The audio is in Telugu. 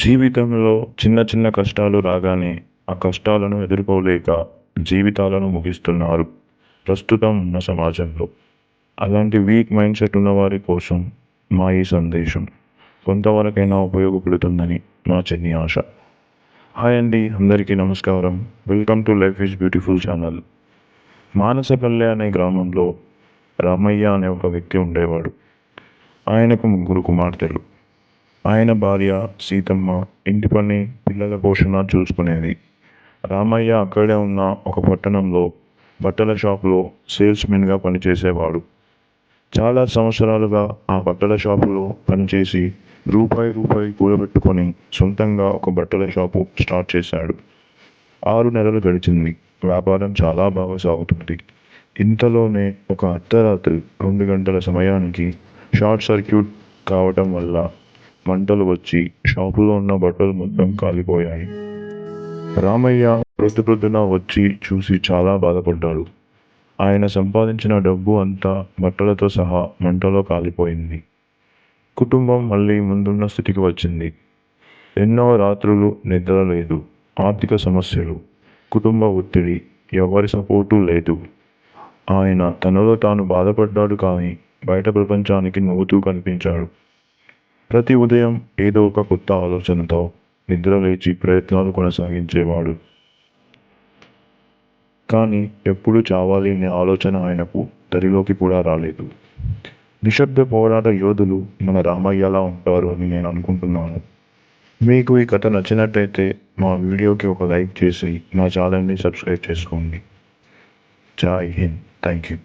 జీవితంలో చిన్న చిన్న కష్టాలు రాగానే ఆ కష్టాలను ఎదుర్కోలేక జీవితాలను ముగిస్తున్నారు ప్రస్తుతం ఉన్న సమాజంలో. అలాంటి వీక్ మైండ్ సెట్ ఉన్నవారి కోసం మా ఈ సందేశం కొంతవరకైనా ఉపయోగపడుతుందని మా చిన్ని ఆశ. హాయ్ అండి, అందరికీ నమస్కారం. Welcome to life is beautiful channel. Manasapalle అనే గ్రామంలో రామయ్య అనే ఒక వ్యక్తి ఉండేవాడు. ఆయనకు 3 కుమార్తెలు. ఆయన భార్య సీతమ్మ ఇంటి పని, పిల్లల పోషణ చూసుకునేది. రామయ్య అక్కడే ఉన్న ఒక పట్టణంలో బట్టల షాపులో సేల్స్మెన్గా పనిచేసేవాడు. చాలా సంవత్సరాలుగా ఆ బట్టల షాపులో పనిచేసి రూపాయి కూడబెట్టుకొని సొంతంగా ఒక బట్టల షాపు స్టార్ట్ చేశాడు. 6 నెలలు గడిచింది. వ్యాపారం చాలా బాగా సాగుతుంది. ఇంతలోనే ఒక అర్ధరాత్రి 2 గంటల సమయానికి షార్ట్ సర్క్యూట్ కావటం వల్ల మంటలు వచ్చి షాపులో ఉన్న బట్టలు మొత్తం కాలిపోయాయి. రామయ్య ప్రొద్దున వచ్చి చూసి చాలా బాధపడ్డాడు. ఆయన సంపాదించిన డబ్బు అంతా బట్టలతో సహా మంటలో కాలిపోయింది. కుటుంబం మళ్ళీ ముందున్న స్థితికి వచ్చింది. ఎన్నో రాత్రులు నిద్ర లేదు. ఆర్థిక సమస్యలు, కుటుంబ ఒత్తిడి, ఎవరి సపోర్టు లేదు. ఆయన తనలో తాను బాధపడ్డాడు, కానీ బయట ప్రపంచానికి నవ్వుతూ కనిపించాడు. ప్రతి ఉదయం ఏదో ఒక కొత్త ఆలోచనతో నిద్ర లేచి ప్రయత్నాలు కొనసాగించేవాడు. కానీ ఎప్పుడు చావాలి అనే ఆలోచన ఆయనకు దరిలోకి కూడా రాలేదు. నిశ్శబ్ద పోరాట యోధులు మన రామయ్యలా ఉంటారు అని నేను అనుకుంటున్నాను. మీకు ఈ కథ నచ్చినట్టయితే మా వీడియోకి ఒక లైక్ చేసి మా ఛానల్ని సబ్స్క్రైబ్ చేసుకోండి. జై హింద్. Thank you.